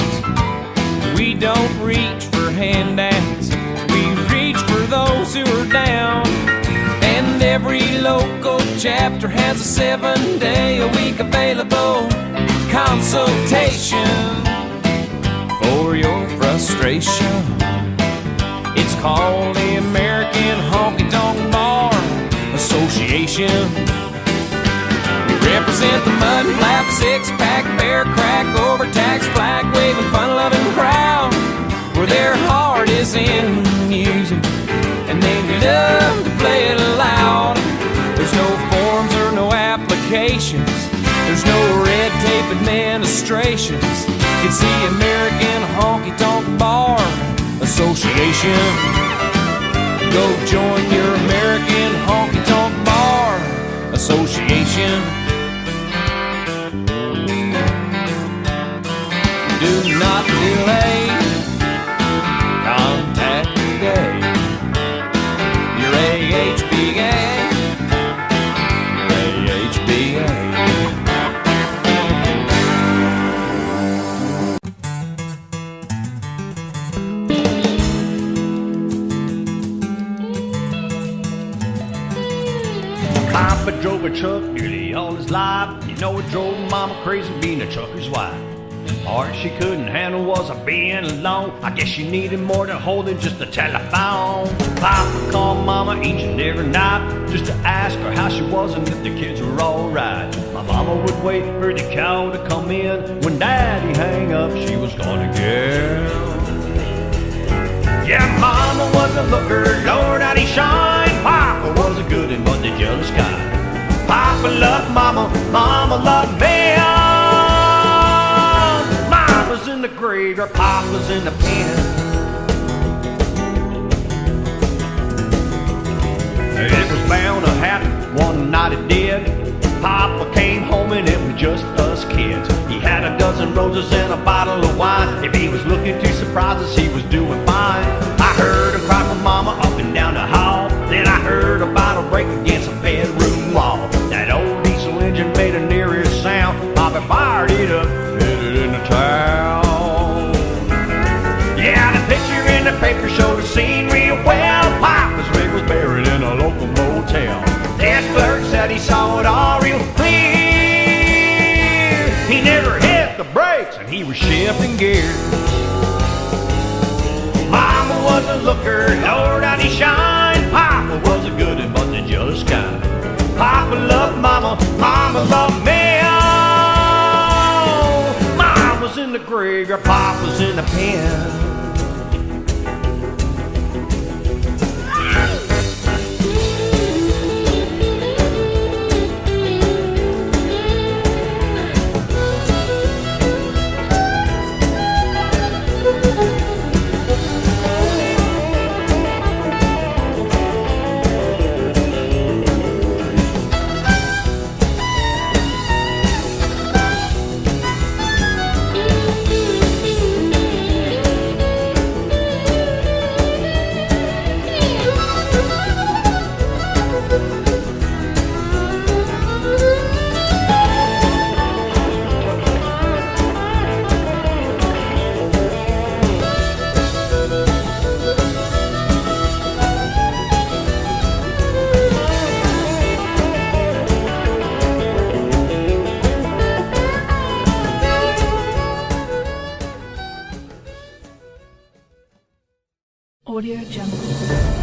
we don't reach for handouts, we reach for those who are down. And every local chapter has a 7-day-a-week available consultation for your frustration. It's called the American Honky Tonk Bar Association. Represent the mud flap, six-pack, bear crack, overtaxed, flag-waving, fun-loving crowd, where their heart is in music, and they love to play it loud. There's no forms or no applications, there's no red tape administrations. It's the American Honky Tonk Bar Association. Go join your American Honky Tonk Bar Association. Do not delay, contact today your AHBA, your AHBA. Papa drove a truck nearly all his life. You know it drove Mama crazy being a trucker's wife. Part she couldn't handle was a being alone. I guess she needed more than holding just a telephone. Papa called Mama each and every night just to ask her how she was and if the kids were alright. My mama would wait for the cow to come in. When Daddy hang up, she was gone again. Yeah, Mama was a looker, Lord how he shine. Papa was a good and but the jealous guy. Papa loved Mama, Mama loved me. Mama's in the graveyard, Papa's in the pen. It was bound to happen, one night it did. Papa came home and it was just us kids. He had a dozen roses and a bottle of wine. If he was looking too surprised us, he was doing fine. I heard him cry for Mama up and down the hall. Then I heard a bottle break against a bedroom wall. That old diesel engine made a nearest sound. Papa fired it up, headed into town. Yeah, the picture in the paper showed the scene real well. Papa's rig was buried in a local motel. This clerk said he saw it all real clear. He never hit the brakes and he was shifting gears. Mama was a looker, Lord how he shine. Papa was a good and but the jealous kind. Papa loved Mama, Mama loved me. Oh, Mama's in the graveyard, Papa's in the pen. Audio Jungle.